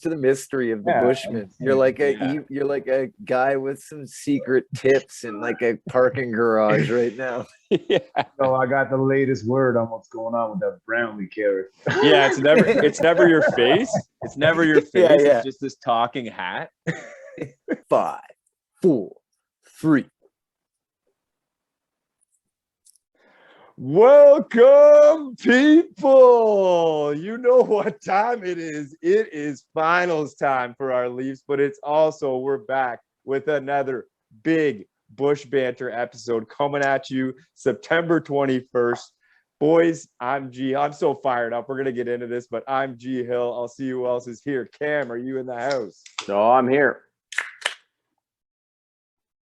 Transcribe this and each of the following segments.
to the mystery of the Bushman. You're like a guy with some secret tips in like a parking garage right now. So I got the latest word on what's going on with that Brownlee character. Yeah, it's never your face. It's never your face. It's just this talking hat. 5, 4, 3. Welcome, people. You know what time it is. It is finals time for our Leafs, but it's also we're back with another big Bush Banter episode coming at you September 21st. Boys, I'm G. I'm so fired up. We're going to get into this, but I'm G Hill. I'll see who else is here. Cam, are you in the house? No, I'm here.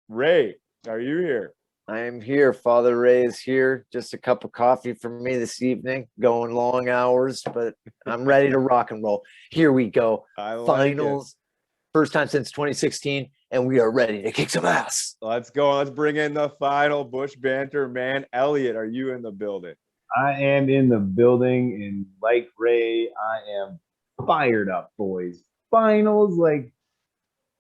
Ray, are you here? I am here. Father Ray is here. Just a cup of coffee for me this evening. Going long hours, but I'm ready to rock and roll. Here we go. Finals. First time since 2016, and we are ready to kick some ass. Let's go. Let's bring in the final Bush Banter man. Elliot, are you in the building? I am in the building, and like Ray, I am fired up, boys. Finals, like,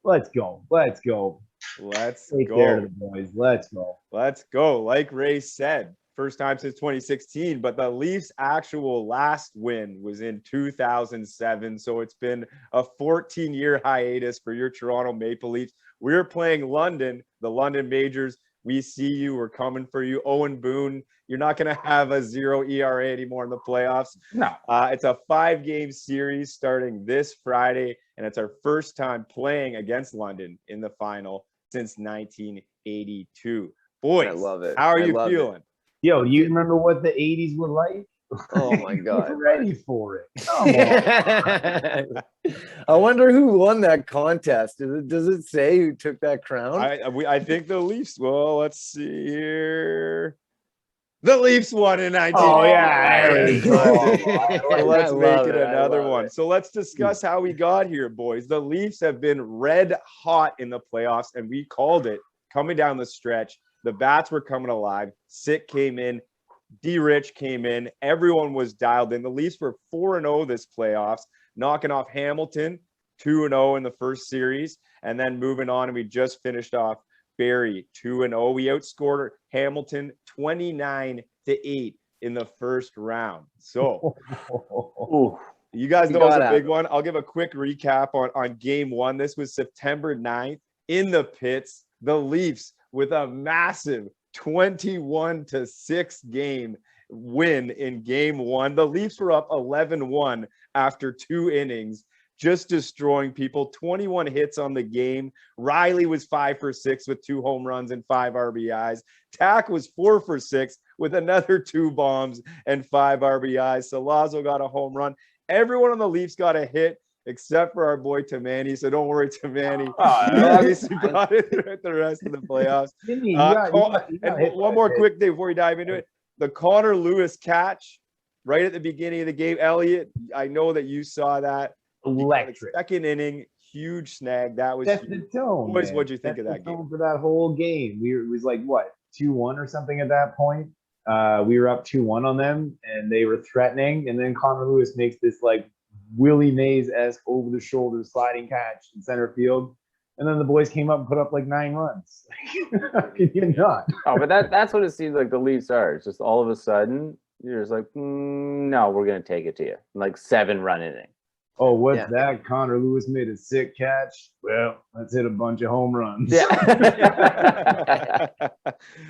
let's go. Let's go. Let's Take go. care of the boys. Let's go. Let's go. Like Ray said, first time since 2016, but the Leafs' actual last win was in 2007. So it's been a 14-year hiatus for your Toronto Maple Leafs. We're playing London, the London Majors. We see you. We're coming for you. Owen Boone, you're not going to have a 0 ERA anymore in the playoffs. No. It's a 5-game series starting this Friday, and it's our first time playing against London in the final since 1982. Boys, I love it. How are you feeling? Yo, you remember what the 80s were like? Oh my God. You're ready for it. Come on. I wonder who won that contest. Does it say who took that crown? I think the Leafs. Well, let's see here. The Leafs won in 19. Oh, yeah. So let's make it I another love one. it. So let's discuss how we got here, boys. The Leafs have been red hot in the playoffs, and we called it coming down the stretch. The bats were coming alive. Sick came in. D-Rich came in. Everyone was dialed in. The Leafs were 4-0 this playoffs, knocking off Hamilton, 2-0 in the first series, and then moving on, and we just finished off Barrie 2-0. We outscored Hamilton 29-8 in the first round. So you guys know it's a big one. I'll give a quick recap on game one. This was September 9th in the pits. The Leafs with a massive 21-6 game win in game one. The Leafs were up 11-1 after 2 innings, just destroying people. 21 hits on the game. Riley was 5 for 6 with 2 home runs and 5 RBIs. Tack was 4 for 6 with another 2 bombs and 5 RBIs. Salazzo got a home run. Everyone on the Leafs got a hit except for our boy Tamani. So don't worry, Tamani. He obviously got it throughout the rest of the playoffs. And one more quick thing before we dive into it. The Connor Lewis catch right at the beginning of the game. Elliot, I know that you saw that. Electric. Second inning, huge snag. That was That's the tone. Boys, what'd you think of that game? For that whole game, it was like what, 2-1 or something at that point. We were up 2-1 on them, and they were threatening. And then Connor Lewis makes this like Willie Mays-esque over the shoulder sliding catch in center field, and then the boys came up and put up like 9 runs. How can you not? Oh, but that's what it seems like the Leafs are. It's just all of a sudden you're just like, no, we're gonna take it to you. Like 7-run inning. Oh, what's that? Connor Lewis made a sick catch. Well, let's hit a bunch of home runs. Yeah.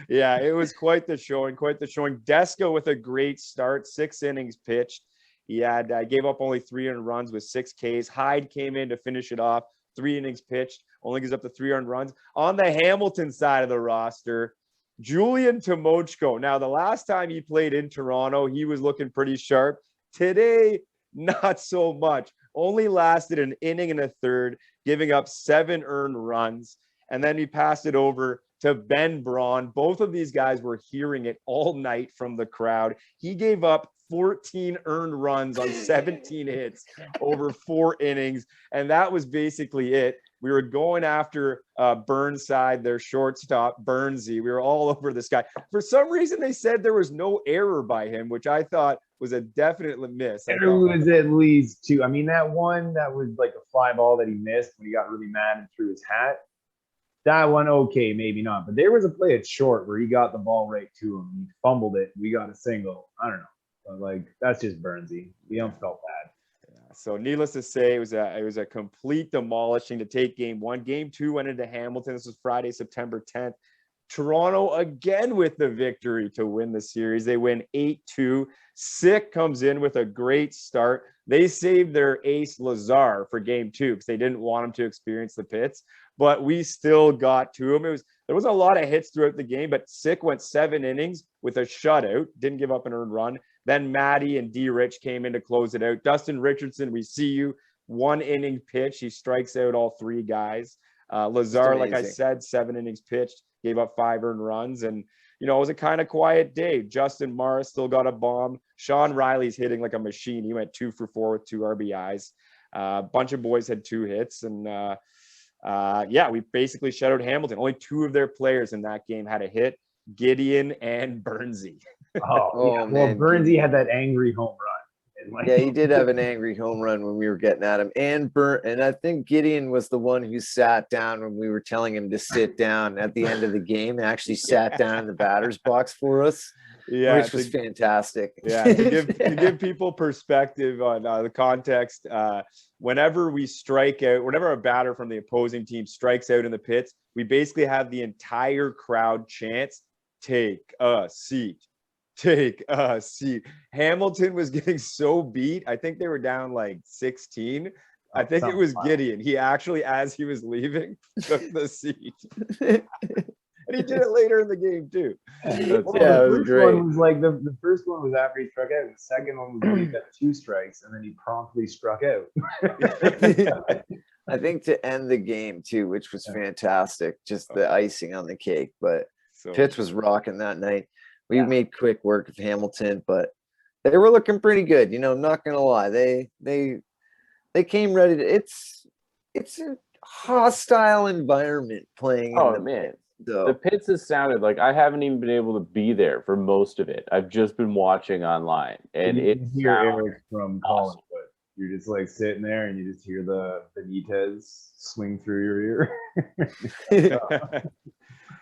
Yeah, it was quite the showing. Deska with a great start, 6 innings pitched. He had gave up only 3 earned runs with 6 Ks. Hyde came in to finish it off, 3 innings pitched, only gives up to 3 earned runs. On the Hamilton side of the roster, Julian Tomojko. Now, the last time he played in Toronto, he was looking pretty sharp. Today, not so much. Only lasted an inning and a third, giving up 7 earned runs. And then he passed it over to Ben Braun. Both of these guys were hearing it all night from the crowd. He gave up 14 earned runs on 17 hits over 4 innings. And that was basically it. We were going after Burnside, their shortstop, Burnsy. We were all over this guy. For some reason, they said there was no error by him, which I thought was a definite miss. There was at least two. I mean, that one that was like a fly ball that he missed when he got really mad and threw his hat. That one, okay, maybe not. But there was a play at short where he got the ball right to him. He fumbled it. We got a single. I don't know. But like, that's just Burnsy. The ump felt bad. So needless to say, it was a complete demolishing to take game one. Game two went into Hamilton. This was Friday, September 10th. Toronto again with the victory to win the series. They win 8-2. Sick comes in with a great start. They saved their ace Lazar for game two because they didn't want him to experience the pits, but we still got to him. There was a lot of hits throughout the game, but Sick went 7 innings with a shutout, didn't give up an earned run. Then Maddie and D. Rich came in to close it out. Dustin Richardson, we see you. 1 inning pitch. He strikes out all 3 guys. Lazar, like I said, 7 innings pitched, gave up 5 earned runs. And, you know, it was a kind of quiet day. Justin Morris still got a bomb. Sean Riley's hitting like a machine. He went 2 for 4 with 2 RBIs. A bunch of boys had 2 hits. And, yeah, we basically shut out Hamilton. Only 2 of their players in that game had a hit, Gideon and Burnsy. Oh yeah. Well, Burnsy had that angry home run. Yeah, he did have an angry home run when we were getting at him. And I think Gideon was the one who sat down when we were telling him to sit down at the end of the game. And actually sat down in the batter's box for us, which was fantastic. Yeah, to give people perspective on the context, whenever we strike out, whenever a batter from the opposing team strikes out in the pits, we basically have the entire crowd chant, "Take a seat. Take a seat." Hamilton was getting so beat. I think they were down like 16. I think it was Gideon. He actually, as he was leaving, took the seat. And he did it later in the game too. It was great. One was like the first one was after he struck out, and the second one was when he got 2 strikes, and then he promptly struck out. I think to end the game too, which was fantastic, just the icing on the cake. But Pitts was rocking that night. We made quick work of Hamilton, but they were looking pretty good. You know, not gonna lie, they came ready to. It's a hostile environment playing. Oh man, the Pits has sounded like I haven't even been able to be there for most of it. I've just been watching online, and you can hear Eric from Collingwood. You're just like sitting there, and you just hear the Benitez swing through your ear.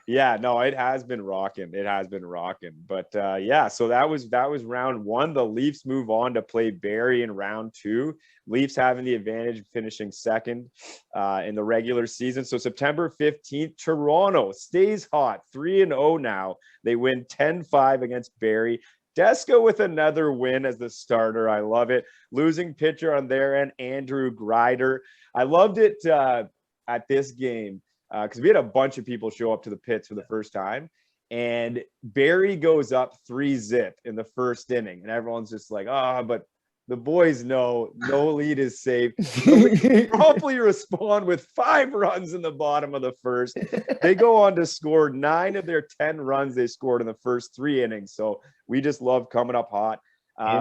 Yeah, no, it has been rocking. It has been rocking. But yeah, so that was round 1. The Leafs move on to play Barrie in round 2. Leafs having the advantage, finishing second in the regular season. So September 15th, Toronto stays hot, 3-0 now. They win 10-5 against Barrie. Deska with another win as the starter. I love it. Losing pitcher on their end, Andrew Grider. I loved it at this game. Because we had a bunch of people show up to the pits for the first time, and Barrie goes up 3-0 in the first inning, and everyone's just like, but the boys know no lead is safe. So promptly respond with 5 runs in the bottom of the first. They go on to score 9 of their 10 runs they scored in the first 3 innings. So we just love coming up hot.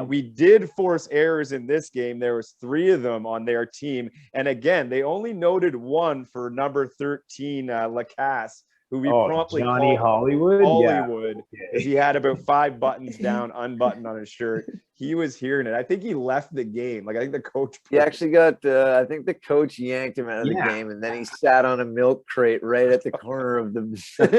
We did force errors in this game. There was 3 of them on their team. And again, they only noted 1 for number 13, Lacasse, who we promptly Johnny called Hollywood. Because he had about 5 buttons down, unbuttoned on his shirt. He was hearing it. I think he left the game. Like, I think the coach. He actually got, I think the coach yanked him out of the game, and then he sat on a milk crate right at the corner of the. So for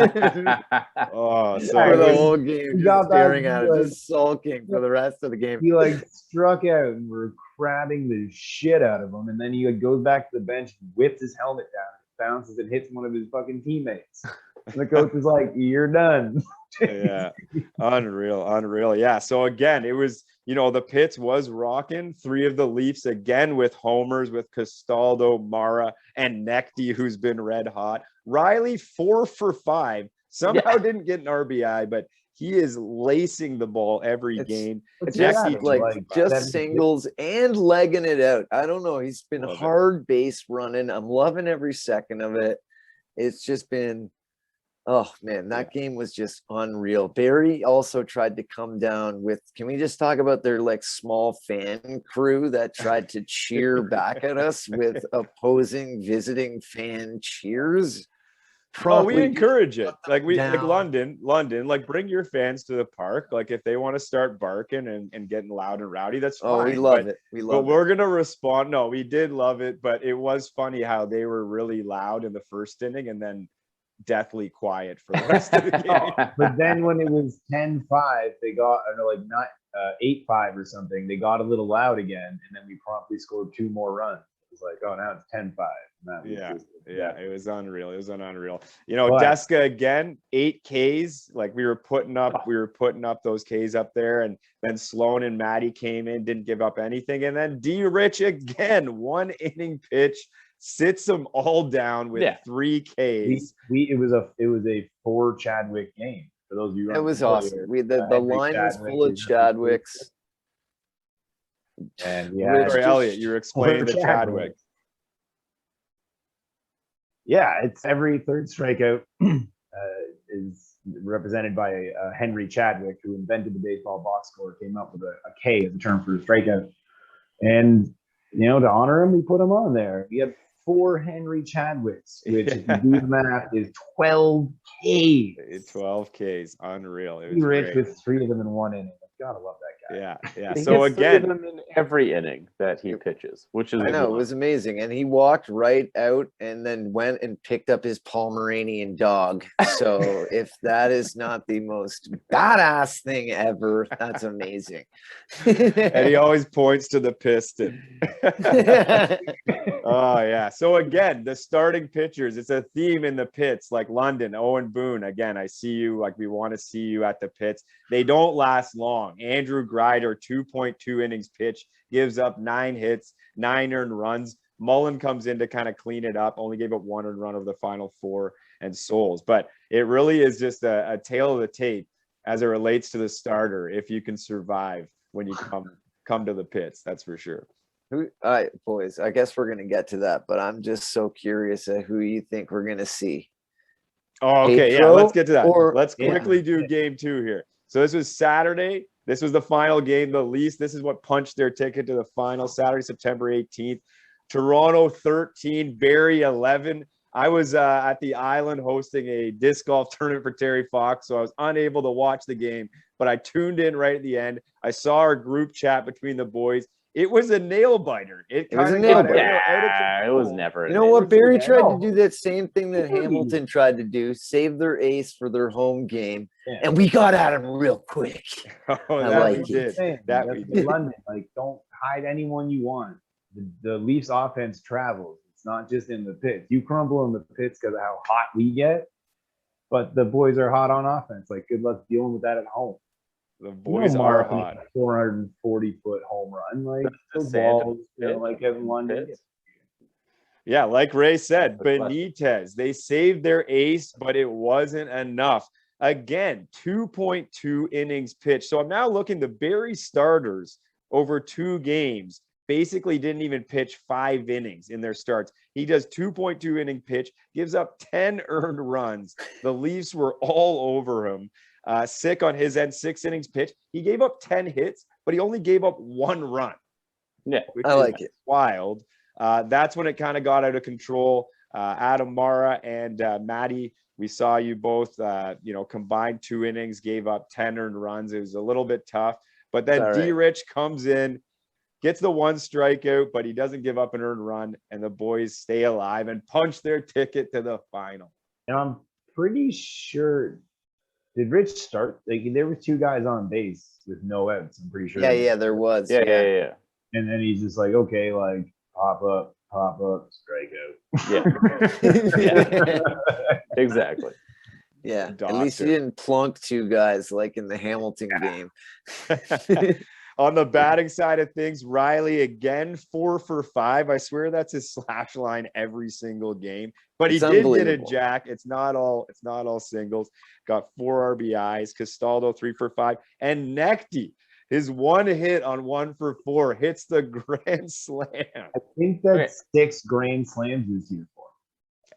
the whole game, just staring at it, just sulking for the rest of the game. He like struck out, and we're crabbing the shit out of him, and then he goes back to the bench, whips his helmet down, bounces, and hits one of his fucking teammates. And the coach is like, "You're done." Yeah, unreal. Yeah. So again, it was, you know, the Pits was rocking. 3 of the Leafs again with homers with Castaldo, Mara, and Nekty, who's been red hot. Riley 4 for 5. Somehow didn't get an RBI, but he is lacing the ball every game. It's just singles and legging it out. I don't know. He's been hard base running. I'm loving every second of it. It's just been Oh man, that game was just unreal. Barry also tried to come down with, can we just talk about their like small fan crew that tried to cheer back at us with opposing visiting fan cheers? Oh, we Promptly encourage it. Like down. London, like bring your fans to the park. Like if they want to start barking and getting loud and rowdy, that's fine. Oh, we love it. We But love we're it. gonna respond. No, we did love it, but it was funny how they were really loud in the first inning and then deathly quiet for the rest of the game. But then when it was 10-5, they got, I don't know, like not 8-5 or something. They got a little loud again, and then we promptly scored 2 more runs. It was like, oh, now it's 10-5. Yeah, it was unreal. It was unreal. You know, But- Deska again, 8 Ks. Like we were putting up those Ks up there, and then Sloan and Maddie came in, didn't give up anything, and then D Rich again, 1 inning pitch, sits them all down with 3 Ks. It was a 4 Chadwick game. For those of you, It was awesome. The Henry line was Chadwick full of is- Chadwicks. And we had Sorry, Elliot, you're explaining the Chadwick. Yeah, it's every third strikeout is represented by Henry Chadwick, who invented the baseball box score, came up with a K as a term for a strikeout. And, you know, to honor him, we put him on there. We had 4 Henry Chadwicks, which, if you do the math, is 12 Ks. 12 Ks, unreal. It He was rich great. with 3 of them in 1 inning. Gotta love that guy. Yeah. He So gets 3 of again, them in every inning that he pitches, which is I know, it was amazing. And he walked right out and then went and picked up his Pomeranian dog. So if that is not the most badass thing ever, that's amazing. and he always points to the piston. Oh yeah. So again, the starting pitchers, it's a theme in the pits, like London, Owen Boone. Again, I see you, like we want to see you at the pits. They don't last long. Andrew Grider, 2.2 innings pitch, gives up 9 hits, 9 earned runs. Mullen comes in to kind of clean it up, only gave up 1 earned run over the final 4 and Souls. But it really is just a tale of the tape as it relates to the starter, if you can survive when you come to the pits, that's for sure. All right, boys, I guess we're going to get to that, but I'm just so curious at who you think we're going to see. Oh, okay. Pedro, Let's get to that. Let's yeah. quickly do game 2 here. So this was Saturday. This was the final game, the least. This is what punched their ticket to the final, Saturday, September 18th. Toronto 13, Barrie 11. I was at the island hosting a disc golf tournament for Terry Fox, so I was unable to watch the game, but I tuned in right at the end. I saw our group chat between the boys. It was a nail biter. It was a kind nail of got biter. out of Yeah, it control. was never. You know what? Barry Yeah, tried no. to do that same thing that Hamilton tried to do, save their ace for their home game, Yeah. and we got at him real quick. Oh, I that like we it. did. That That That's we the did. London. Like, don't hide anyone you want. The Leafs offense travels. It's not just in the pits. You crumble in the pits because of how hot we get, but the boys are hot on offense. Like, good luck dealing with that at home. The boys You know, are Martin, hot. 440-foot home run. Like, The the sand balls, you know, pit, like in London. pits. Yeah, like Ray said, Good question. Benitez, they saved their ace, but it wasn't enough. Again, 2.2 innings pitched. So I'm now looking, the Barrie starters over 2 games basically didn't even pitch 5 innings in their starts. He does 2.2 inning pitch, gives up 10 earned runs. The Leafs were all over him. Sick on his end, 6 innings pitch. He gave up 10 hits, but he only gave up 1 run. Yeah, Which I is like it. wild. That's when it kind of got out of control. Adam Mara and Maddie, we saw you both, combined 2 innings, gave up 10 earned runs. It was a little bit tough. But then It's all right. D Rich comes in, gets the 1 strikeout, but he doesn't give up an earned run, and the boys stay alive and punch their ticket to the final. And I'm pretty sure, did Rich start? Like, there were 2 guys on base with no outs. I'm pretty sure. Yeah, there was. yeah. And then he's just like, okay, like, pop up, strikeout. Yeah, exactly. Yeah, at Doctor. least he didn't plunk 2 guys like in the Hamilton game. On the batting side of things, Riley again 4 for 5. I swear that's his slash line every single game. But he It's did get a unbelievable. jack. It's not all singles. Got 4 RBIs. Castaldo 3 for 5. And Nekty, his 1 hit on 1 for 4, hits the grand slam. I think that's 6 grand slams this year for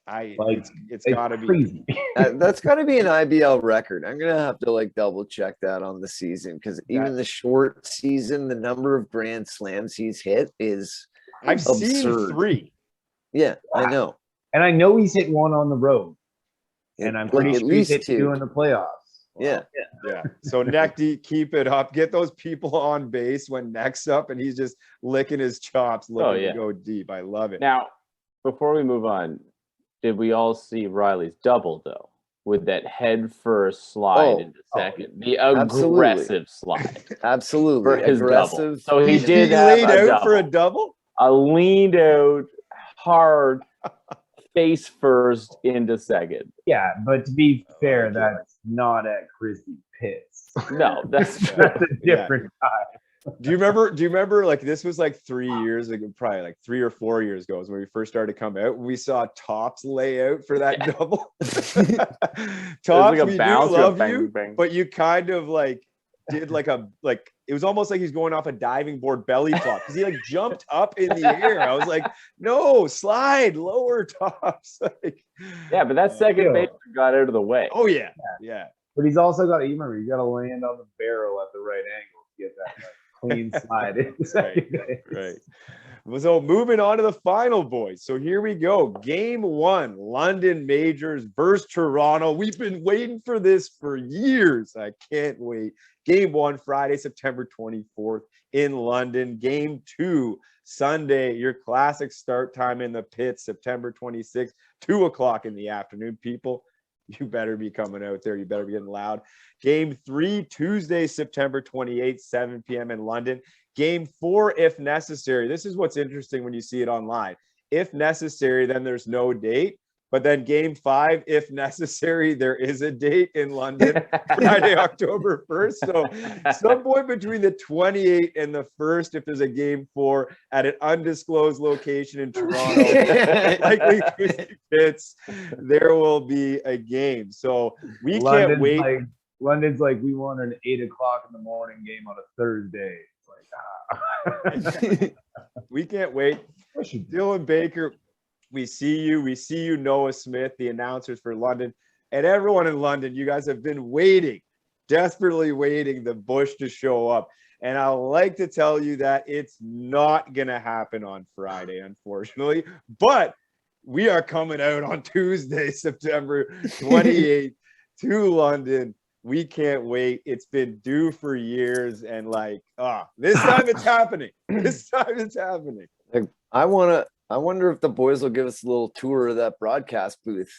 It's got to be. crazy. That's got to be an IBL record. I'm gonna have to like double check that on the season because even the short season, the number of grand slams he's hit is I've seen absurd. 3. Yeah, I know. And I know he's hit one on the road. And I'm pretty Like, sure he's hit 2 in the playoffs. Yeah. Yeah. So Nekty, keep it up. Get those people on base when Neck's up and he's just licking his chops, looking to go deep. I love it. Now, before we move on, did we all see Riley's double though? With that head first slide into second, the aggressive slide. Absolutely. For his aggressive. Double. So he did he have laid a out double. for a double? A leaned out hard face first into second. Yeah, but to be fair, that's not at Christie Pitts. No, that's true. That's a different guy. Do you remember like this was like 3 years ago, probably like 3 or 4 years ago, is when we first started to come out. We saw Tops lay out for that double. Tops, like we do bounce, love bang, you, bang. but you kind of like did like it was almost like he's going off a diving board belly flop because he like jumped up in the air. I was like, no, slide lower, Tops. Like, yeah, but that second baseman got out of the way. oh yeah. But he's also got, you remember, you got to land on the barrel at the right angle to get that clean slide in the second base. Right. So moving on to the final, boys. So here we go. Game 1, London Majors versus Toronto. We've been waiting for this for years. I can't wait. Game 1, Friday, September 24th in London. Game 2, Sunday, your classic start time in the pits, September 26th, 2 o'clock in the afternoon. People, you better be coming out there. You better be getting loud. Game 3, Tuesday, September 28th, 7 p.m. in London. Game 4, if necessary. This is what's interesting when you see it online. If necessary, then there's no date. But then game 5, if necessary, there is a date in London, Friday, October 1st. So some point between the 28th and the 1st, if there's a game 4 at an undisclosed location in Toronto, likely Christie Pitts, there will be a game. So we can't wait. London's like, we want an 8 o'clock in the morning game on a Thursday. It's like, we can't wait. Dylan Baker, we see you, Noah Smith, the announcers for London, and everyone in London. You guys have been waiting, desperately waiting the Bush to show up. And I'd like to tell you that it's not going to happen on Friday, unfortunately, but we are coming out on Tuesday, September 28th to London. We can't wait. It's been due for years. And like, this time it's happening. This time it's happening. Like, I wonder if the boys will give us a little tour of that broadcast booth.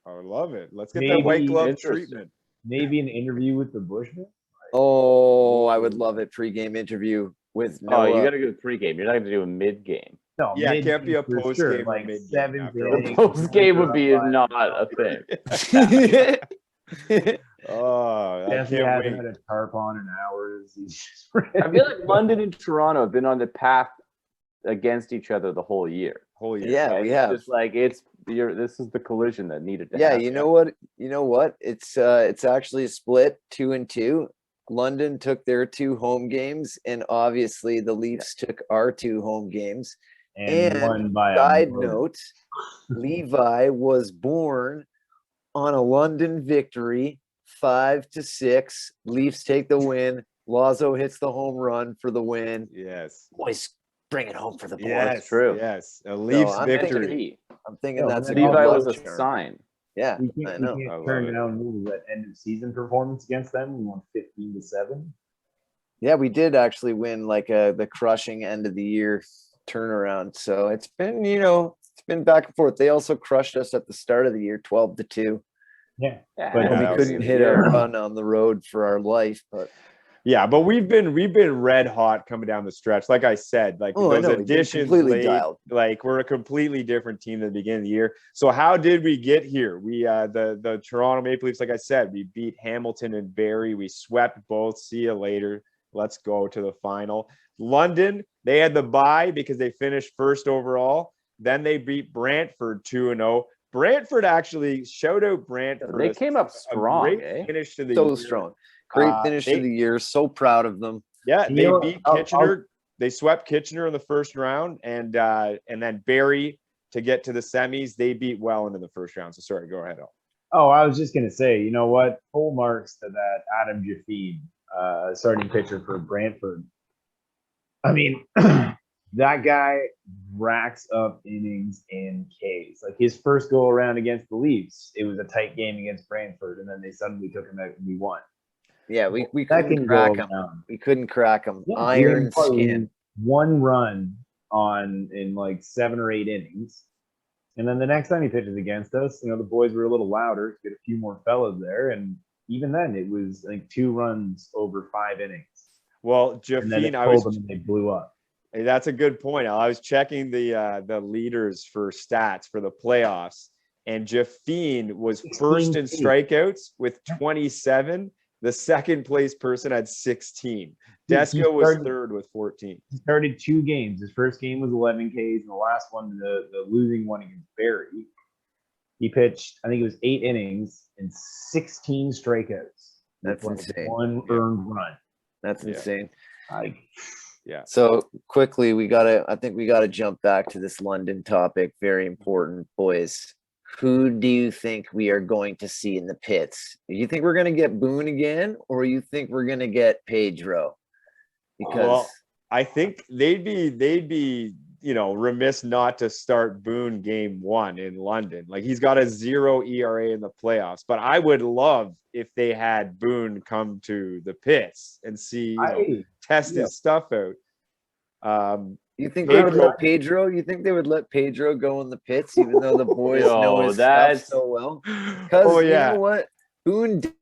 I love it. Let's get that white glove treatment. Maybe an interview with the Bushmen. Oh, I would love it. Pre-game interview with Noah. Oh, you got to go pre-game. You're not going to do a mid-game. No, yeah, it can't be a post-game. Like mid-game 7th inning. Post-game would be not a thing. Oh, I Jesse can't hasn't wait. had a tarp on in hours. He's just I feel like London and Toronto have been on the path against each other the whole year. Yeah, Right? we have. It's just like this is the collision that needed to Yeah, happen. you know what? It's actually a split 2-2. London took their 2 home games, and obviously the Leafs took our 2 home games. and won by Side a vote. note, Levi was born on a London victory, 5-6. Leafs take the win. Lazo hits the home run for the win. Yes. Boys, bring it home for the boys. Yes. true. Yes. A Leafs I'm victory. I'm thinking No, that's a Levi good Levi was luck a charm. sign. Yeah, We I can't, know. we I can't love turn it. down what was that end of season performance against them. We won 15-7. Yeah, we did actually win like the crushing end of the year turnaround. So it's been, it's been back and forth. They also crushed us at the start of the year, 12-2. Yeah, Yeah, But And that we was couldn't a hit year. a run on the road for our life, but Yeah, but we've been red hot coming down the stretch. Like I said, like I those know, we've been additions completely late, dialed. like we're a completely different team at the beginning of the year. So how did we get here? We the Toronto Maple Leafs, like I said, we beat Hamilton and Barrie. We swept both. See you later. Let's go to the final. London, they had the bye because they finished first overall. Then they beat Brantford 2-0. Brantford actually, shout out Brantford. They came up strong, Great eh? finish to the so year. strong. Great finish to the year. So proud of them. Yeah, You they know, beat I'll- Kitchener. They swept Kitchener in the first round, and then Barrie to get to the semis. They beat well into the first round. So sorry, go ahead. Oh, I was just gonna say, you know what? Full marks to that Adam Jaffe, starting pitcher for Brantford. I mean, that guy racks up innings and Ks. Like his first go around against the Leafs, it was a tight game against Brantford, and then they suddenly took him out and we won. Yeah, we That couldn't can crack go him. around. We couldn't crack him. Yeah, Iron skin. one run in like 7 or 8 innings. And then the next time he pitches against us, you know, the boys were a little louder, get a few more fellas there. And even then it was like 2 runs over 5 innings. Well, And then Jaffe, they blew up. Hey, that's a good point. I was checking the leaders for stats for the playoffs, and Jaffe was first in strikeouts with 27. The second place person had 16. Desko was third with 14. He started 2 games. His first game was 11 Ks, and the last one, the losing one against Barrie, he pitched, I think it was 8 innings and 16 strikeouts. That's insane. 1 earned run. That's insane. Yeah. So quickly, I think we gotta jump back to this London topic. Very important, boys. Who do you think we are going to see in the pits? Do you think we're going to get Boone again, or you think we're going to get Pedro? Because I think they'd be, you know, remiss not to start Boone game 1 in London. Like he's got a 0 ERA in the playoffs, but I would love if they had Boone come to the pits and see, test his stuff out. You think they would let Pedro? You think they would let Pedro go in the pits, even though the boys know his stuff so well? Because you know what, Boone did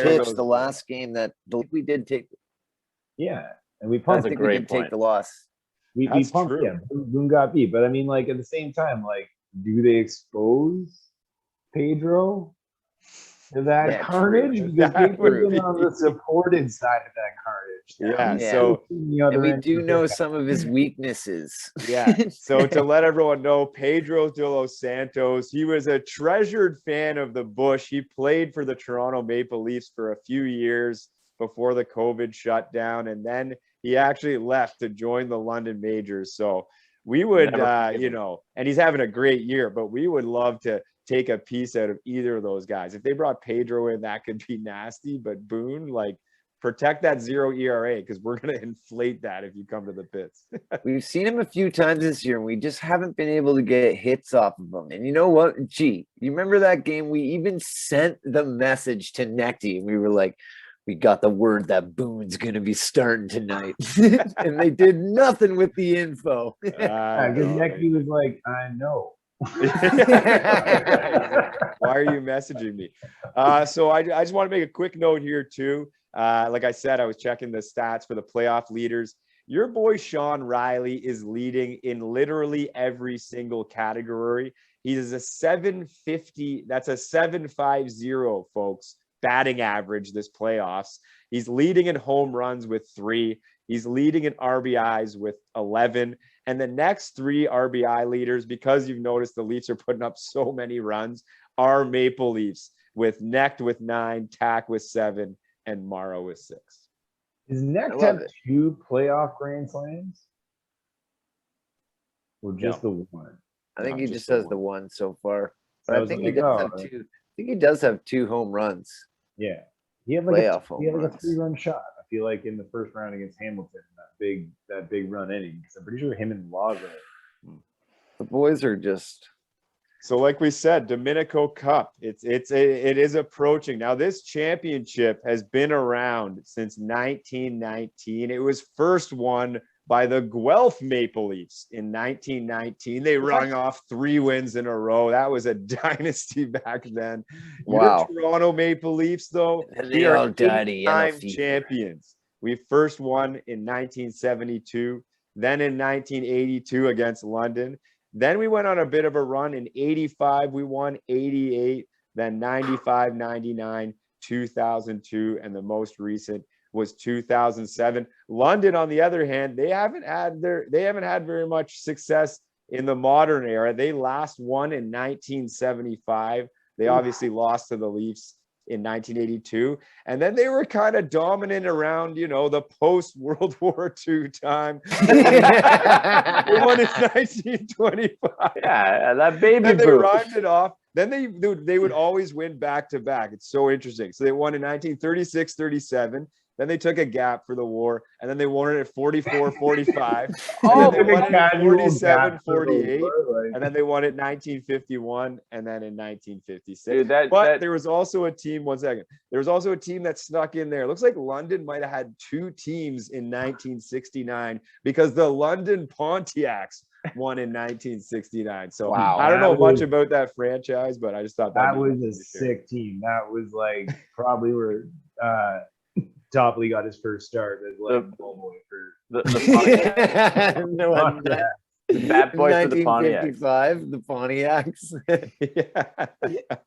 pitch the last game that we did take. Yeah, and we pumped. I think we did take the loss. We pumped. True. Yeah, Boone got beat, but I mean, like at the same time, like, do they expose Pedro to that carnage? Because they've been on the supported side of that carnage. Yeah. So and we do know some of his weaknesses. Yeah. So to let everyone know, Pedro de los Santos, he was a treasured fan of the Bush. He played for the Toronto Maple Leafs for a few years before the COVID shutdown, and then he actually left to join the London Majors. So we would, you know, and he's having a great year, but we would love to take a piece out of either of those guys. If they brought Pedro in, that could be nasty, but Boone, like, protect that 0 ERA, because we're going to inflate that if you come to the pits. We've seen him a few times this year, and we just haven't been able to get hits off of him. And you know what? Gee, you remember that game? We even sent the message to Necti, and we were like, we got the word that Boone's going to be starting tonight. And they did nothing with the info. Because Necti was like, I know. Why are you messaging me? So I just want to make a quick note here too. Like I said, I was checking the stats for the playoff leaders. Your boy Sean Riley is leading in literally every single category. He is a 750. That's a 750, folks, batting average this playoffs. He's leading in home runs with 3. He's leading in RBIs with 11. And the next 3 RBI leaders, because you've noticed the Leafs are putting up so many runs, are Maple Leafs, with Necht with 9, Tack with 7, and Morrow with 6. Does Necht have 2 playoff grand slams? Or just the one? I think he just has the one so far. But I think he does have 2. I think he does have 2 home runs. Yeah. He had like a 3-run shot. I feel like in the first round against Hamilton, that big run inning. Because I'm pretty sure him and Laza. The boys are just. So, like we said, Domenico Cup. It is approaching now. This championship has been around since 1919. It was first won by the Guelph Maple Leafs in 1919. They rung off 3 wins in a row. That was a dynasty back then. Wow. Your Toronto Maple Leafs, though, they are 8-time champions. We first won in 1972, then in 1982 against London. Then we went on a bit of a run. In 85, we won 88, then 95, 99, 2002, and the most recent was 2007. London, on the other hand, they haven't had very much success in the modern era. They last won in 1975. They obviously lost to the Leafs in 1982. And then they were kind of dominant around, the post-World War II time. They won in 1925. Yeah, that baby Then they boom. rhymed it off. Then they would always win back-to-back. It's so interesting. So they won in 1936, 37. Then they took a gap for the war, and then they won it at 44, 45. Oh, They won it at casual 47, gap for the 48. war, like- And then they won it 1951 and then in 1956. Dude, There was also a team, one second. There was also a team that snuck in there. It looks like London might have had two teams in 1969 because the London Pontiacs won in 1969. So Wow. I don't know That much was- about that franchise, but I just thought that that'd be was a interesting to share. sick team. That was like probably where Topley got his first start as like ball boy for The Pontiac, No, Pontiac. the bad boy for the Pontiac. 1955, the Pontiacs. Yeah.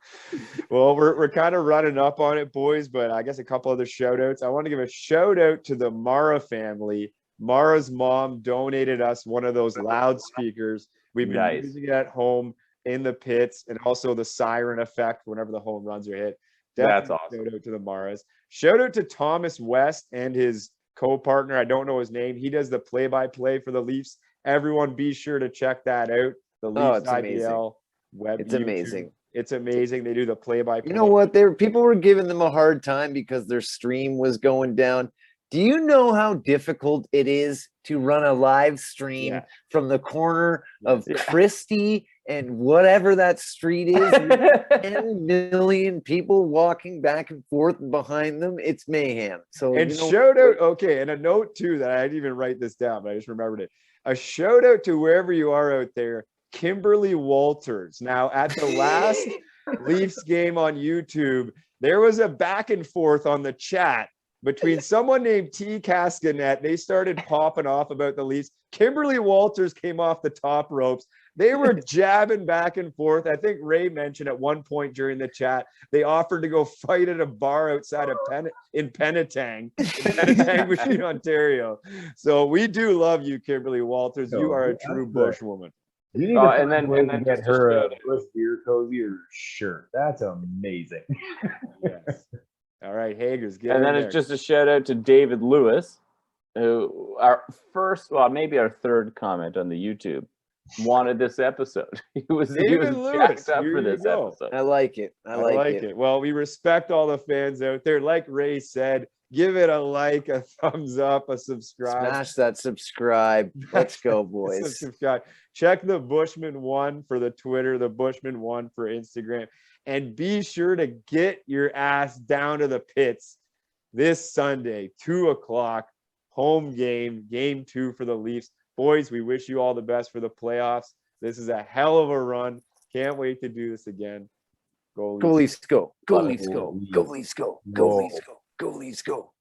Well, we're kind of running up on it, boys, but I guess a couple other shout outs. I want to give a shout out to the Mara family. Mara's mom donated us one of those loudspeakers. We've been Nice. using it at home in the pits, and also the siren effect whenever the home runs are hit. That's Definitely awesome. Shout out to the Maras. Shout out to Thomas West and his co-partner. I don't know his name. He does the play-by-play for the Leafs. Everyone be sure to check that out. The Leafs it's amazing. IPL web. It's YouTube. amazing. It's amazing. They do the play-by-play. You know what? People were giving them a hard time because their stream was going down. Do you know how difficult it is to run a live stream Yeah. from the corner of Yeah. Christie and whatever that street is? 10 million people walking back and forth behind them. It's mayhem. So And you know, shout out, okay, and a note too that I didn't even write this down, but I just remembered it. A shout out to wherever you are out there, Kimberly Walters. Now, at the last Leafs game on YouTube, there was a back and forth on the chat between someone named T. Cascanet. They started popping off about the Leafs. Kimberly Walters came off the top ropes. They were jabbing back and forth. I think Ray mentioned at one point during the chat, they offered to go fight at a bar outside of Penetang, Machine, Ontario. So we do love you, Kimberly Walters. You are a true bush woman. You need Oh, to and find then- a way and to then get just to her shout a out. Bush beer cozy or shirt. That's amazing. Yes. All right, Hagers, get And in then there. it's just a shout out to David Lewis, who our first, well, maybe our third comment on the YouTube wanted this episode. He was David Lewis, jacked up here for you this go. episode. I like it. I like it. Well, we respect all the fans out there. Like Ray said, give it a like, a thumbs up, a subscribe. Smash that subscribe. Let's go, boys. Subscribe. Check the Bushman One for the Twitter, the Bushman One for Instagram, and be sure to get your ass down to the pits this Sunday, 2:00, home game, game 2 for the Leafs. Boys, we wish you all the best for the playoffs. This is a hell of a run. Can't wait to do this again. Go Leafs. Go Leafs, go. Go Love it. Leafs, go. Go Leafs, go. Go Leafs, go. Go Leafs, go.